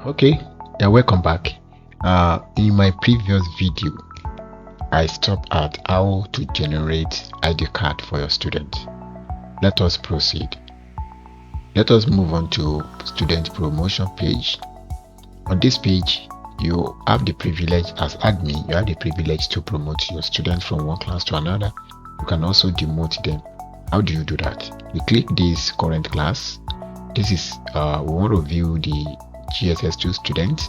Okay, yeah, welcome back. In my previous video, I stopped at how to generate ID card for your student. Let us proceed. Let us move on to student promotion page. On this page, you have the privilege as admin, you have the privilege to promote your student from one class to another. You can also demote them. How do you do that? You click this current class. This is we want to view the GSS2 student.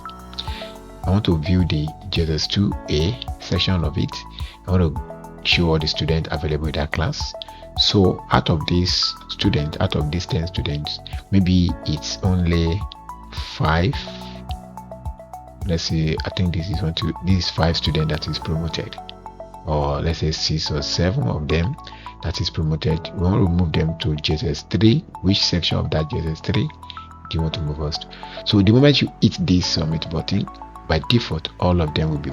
I want to view the GSS2A section of it. I want to show all the students available in that class. So out of this 10 students, maybe it's only 5. Let's say I think this is 5 students that is promoted, or let's say 6 or 7 of them that is promoted. We want to move them to GSS3. Which section of that GSS3 do you want to move us to? So the moment you hit this submit button, by default all of them will be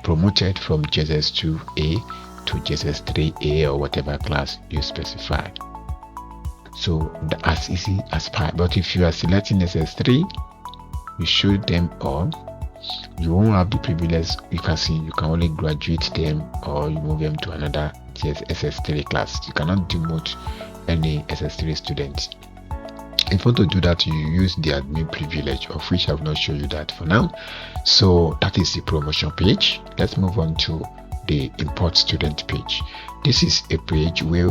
promoted from GSS2A to GSS3A or whatever class you specify. So as easy as pie. But if you are selecting SS3, you show them all. You won't have the privilege. You can see you can only graduate them or you move them to another SS3 class. You cannot demote any SS3 student. If you want to do that, you use the admin privilege, of which I have not shown you that for now. So that is the promotion page. Let's move on to the import student page. This is a page where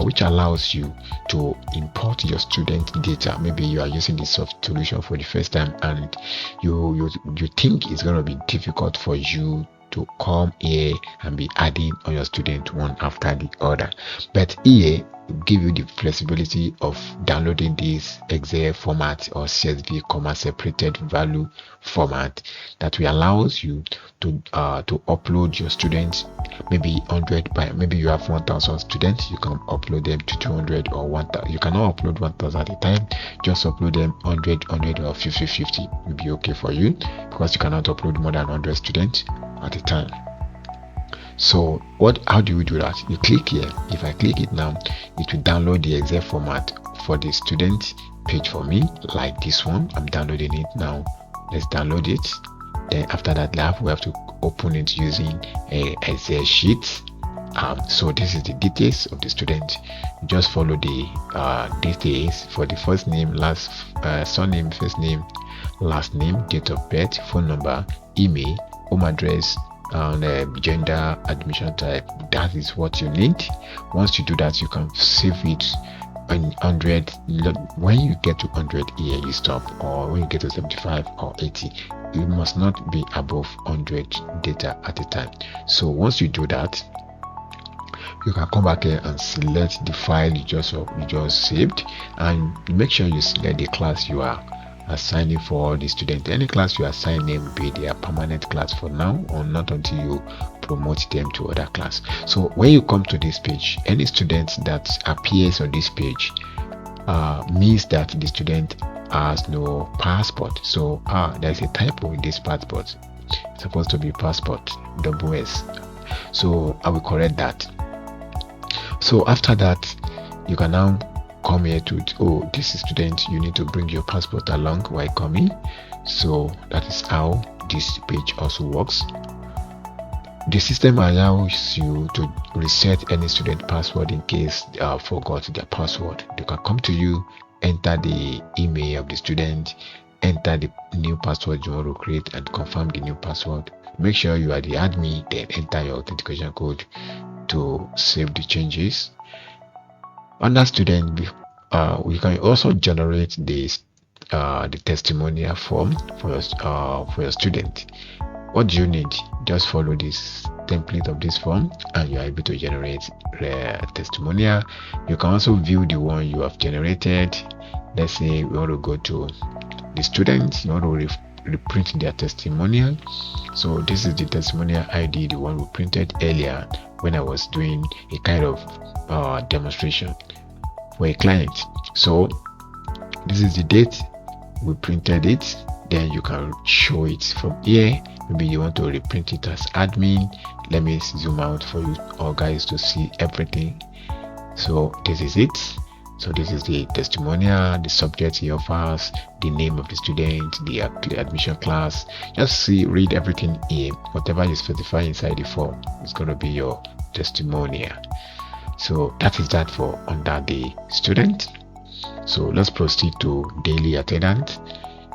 which allows you to import your student data. Maybe you are using this soft solution for the first time and you think it's going to be difficult for you to come here and be adding on your student one after the other, but here give you the flexibility of downloading this Excel format or CSV, separated value format that will allows you to upload your students. Maybe 100 by, maybe you have 1,000 students, you can upload them to 200 or 1,000. You cannot upload 1,000 at a time. Just upload them 100 or 50 will be okay for you, because you cannot upload more than 100 students at a time. So how do we do that? You click here. If I click it now, it will download the Excel format for the student page for me, like this one. I'm downloading it now. Let's download it. Then after that, we have to open it using a Excel sheet. So this is the details of the student. Just follow the details for the first name, surname, first name, last name, date of birth, phone number, email, home address, and gender, admission type. That is what you need. Once you do that, you can save it in 100. When you get to 100 here, you stop, or when you get to 75 or 80, you must not be above 100 data at a time. So once you do that, you can come back here and select the file you just saved, and make sure you select the class you are assigning for the student. Any class you assign them will be their permanent class for now, or not until you promote them to other class. So when you come to this page, any student that appears on this page means that the student has no passport. So there's a typo in this passport. It's supposed to be passport S. So I will correct that. So after that, you can now come here to this is student, you need to bring your passport along while coming. So that is how this page also works. The system allows you to reset any student password in case they forgot their password. They can come to you, enter the email of the student, enter the new password you want to create, and confirm the new password. Make sure you are the admin, then enter your authentication code to save the changes. Under student, we can also generate this the testimonial form for your student. What do you need? Just follow this template of this form and you are able to generate testimonial. You can also view the one you have generated. Let's say we want to go to the student, you want to reprint their testimonial. So this is the testimonial ID, the one we printed earlier when I was doing a kind of demonstration for a client. So this is the date we printed it. Then you can show it from here. Maybe you want to reprint it as admin. Let me zoom out for you all guys to see everything. So this is it. So this is the testimonial, the subject he offers, the name of the student, the admission class. Just read everything here. Whatever you specify inside the form is going to be your testimonial. So that is that for under the student. So let's proceed to daily attendance.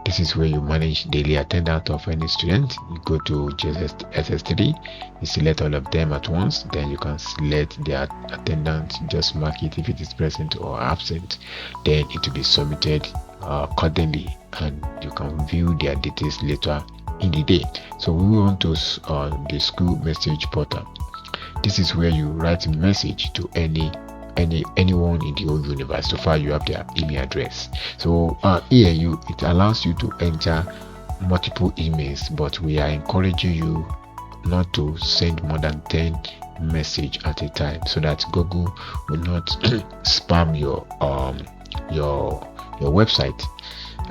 This is where you manage daily attendance of any student. You go to SS3, you select all of them at once, then you can select their attendance, just mark it if it is present or absent, then it will be submitted accordingly, and you can view their details later in the day. So we move on to the school message portal. This is where you write a message to anyone in the whole universe. So far you have their email address. So here it allows you to enter multiple emails, but we are encouraging you not to send more than 10 message at a time, so that Google will not spam your website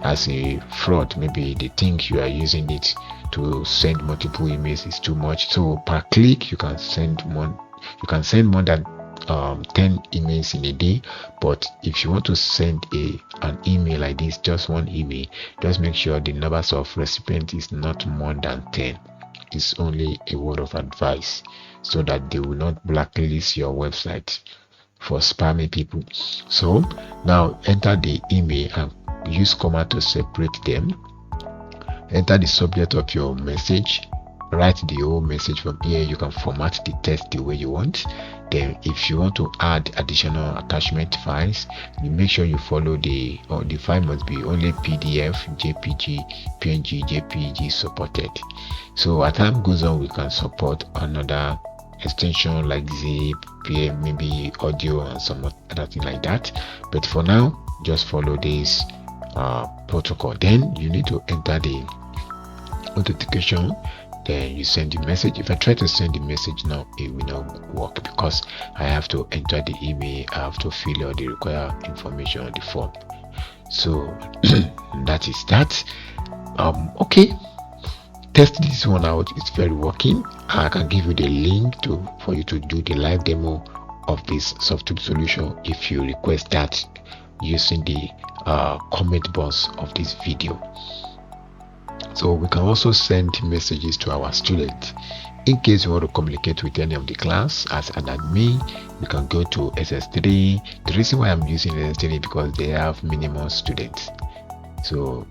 as a fraud. Maybe they think you are using it to send multiple emails is too much. So per click you can send more than 10 emails in a day. But if you want to send an email like this, just one email, just make sure the numbers of recipients is not more than 10. It's only a word of advice, so that they will not blacklist your website for spamming people. So now enter the email and use comma to separate them. Enter the subject of your message, write the whole message. From here you can format the text the way you want. Then if you want to add additional attachment files, you make sure you follow the file must be only PDF, JPG, PNG, JPG supported. So as time goes on, we can support another extension like zip, maybe audio and some other thing like that. But for now, just follow this protocol. Then you need to enter the authentication, then you send the message. If I try to send the message now, it will not work because I have to enter the email, I have to fill out the required information on the form. So that is that. Okay, test this one out. It's very working. I can give you the link for you to do the live demo of this software solution if you request that using the comment box of this video. So we can also send messages to our students. In case you want to communicate with any of the class as an admin, you can go to SS3. The reason why I'm using SS3 is because they have minimum students. So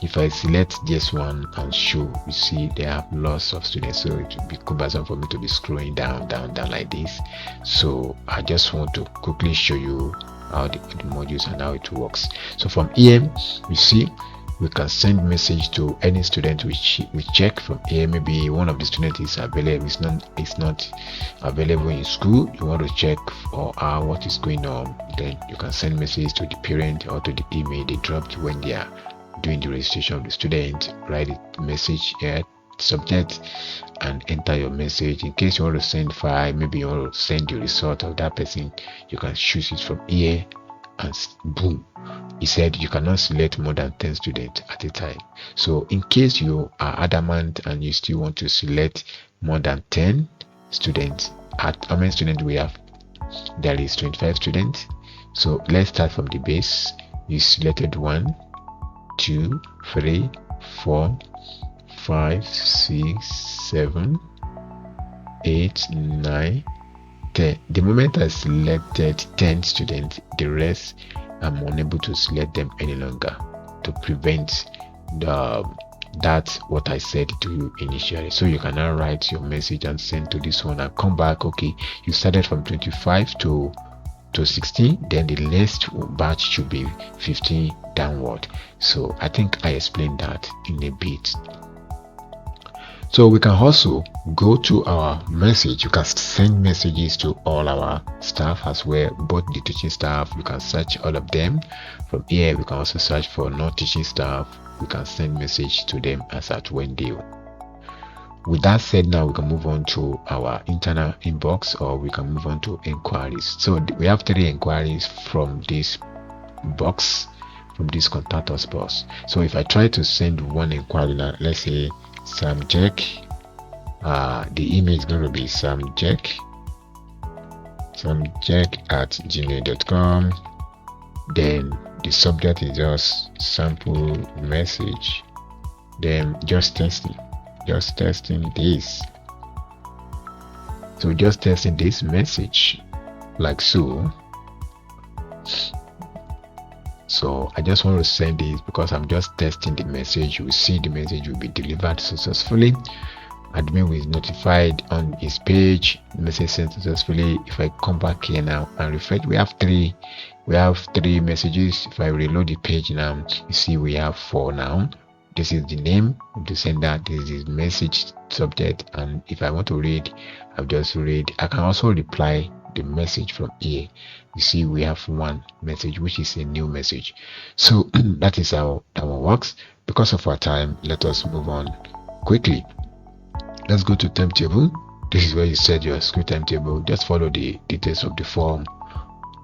if I select this one and show, you see they have lots of students, so it will be cumbersome for me to be scrolling down like this. So I just want to quickly show you how the modules and how it works. So from here you see we can send message to any student which we check from here. Maybe one of the students is available, it's not available in school, you want to check for what is going on, then you can send message to the parent or to the email they dropped when they are doing the registration of the student. Write a message here, subject, and enter your message. In case you want to send file, maybe you want to send the result of that person, you can choose it from here, and boom, he said you cannot select more than 10 students at a time. So in case you are adamant and you still want to select more than 10 students, at how many students we have? There is 25 students. So let's start from the base. You selected 1, 2, 3, 4, 5, 6, 7, 8, 9, 10. The moment I selected 10 students, the rest I'm unable to select them any longer to prevent what I said to you initially. So you can now write your message and send to this one and come back. Okay, you started from 25 to 16, then the next batch should be 15 downward. So I think I explained that in a bit. So we can also go to our message. You can send messages to all our staff as well, both the teaching staff. You can search all of them. From here we can also search for non-teaching staff. We can send message to them as at when they. With that said, now we can move on to our internal inbox, or we can move on to inquiries. So we have 3 inquiries from this box, from this contact us box. So if I try to send one inquiry now, let's say Samjack, the email is going to be samjack@gmail.com. then the subject is just sample message, then just testing this. So just testing this message like so. So I just want to send this because I'm just testing the message. You will see the message will be delivered successfully. Admin was notified on his page, message sent successfully. If I come back here now and refresh, we have three messages. If I reload the page now, you see we have 4 now. This is the name of the sender, this is the message subject, and if I want to read, I'll just read. I can also reply the message from here. You see we have 1 message, which is a new message. So that is how that one works. Because of our time, let us move on quickly. Let's go to timetable. This is where you set your school timetable. Just follow the details of the form,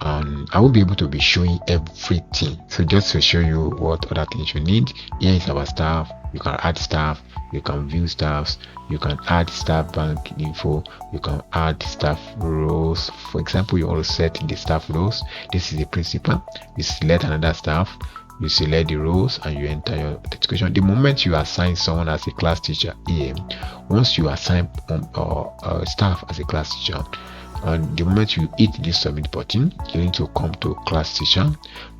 and I won't be able to be showing everything, so just to show you what other things you need. Here is our staff. You can add staff, you can view staffs, you can add staff bank info, you can add staff roles. For example, you want to set the staff roles. This is the principal. You select another staff, you select the roles, and you enter your education. The moment you assign someone as a class teacher here, once you assign staff as a class teacher, and the moment you hit this submit button, you need to come to class teacher.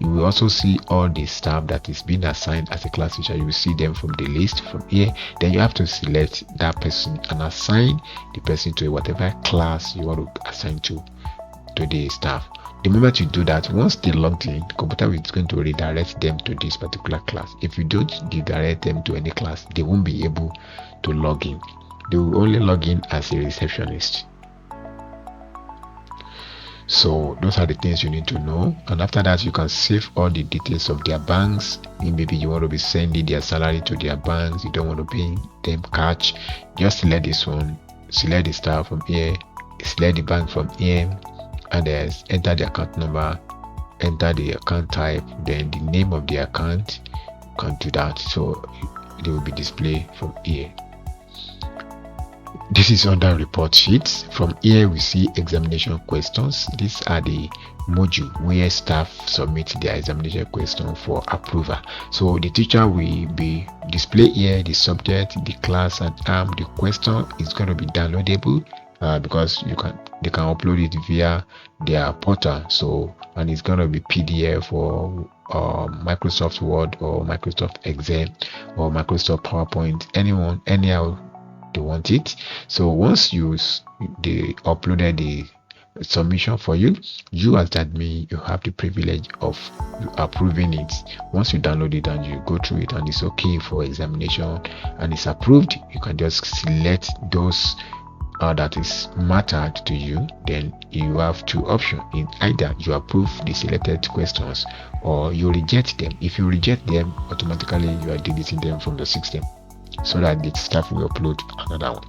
You will also see all the staff that is being assigned as a class teacher. You will see them from the list from here. Then you have to select that person and assign the person to whatever class you want to assign to the staff. The moment you do that, once they log in, the computer is going to redirect them to this particular class. If you don't redirect them to any class, they won't be able to log in. They will only log in as a receptionist. So those are the things you need to know, and after that you can save all the details of their banks. Maybe you want to be sending their salary to their banks, you don't want to pay them cash, just select this one, select the staff from here, select the bank from here, and then enter the account number, enter the account type, then the name of the account. You can do that, so they will be displayed from here. This is under report sheets. From here we see examination questions. These are the module where staff submit their examination question for approval. So the teacher will be display here the subject, the class, and the question is going to be downloadable because they can upload it via their portal. So, and it's going to be PDF or Microsoft Word or Microsoft Excel or Microsoft PowerPoint, anyhow they want it. So once they uploaded the submission for you as admin, you have the privilege of approving it. Once you download it and you go through it and it's okay for examination and it's approved, you can just select those that is mattered to you. Then you have 2 options. In either you approve the selected questions or you reject them. If you reject them, automatically you are deleting them from the system, so that the staff will upload another one.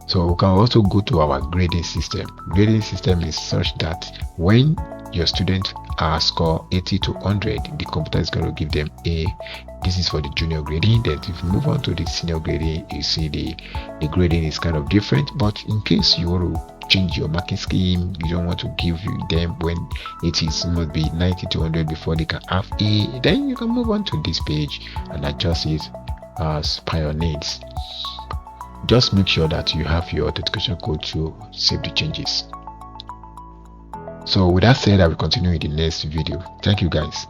So we can also go to our grading system. Grading system is such that when your students are score 80 to 100, the computer is going to give them A. This is for the junior grading. Then if you move on to the senior grading, you see the grading is kind of different. But in case you want to change your marking scheme, you don't want to give them when it must be 90 to 100 before they can have A, then you can move on to this page and adjust it as per your needs. Just make sure that you have your authentication code to save the changes. So with that said, I will continue in the next video. Thank you guys.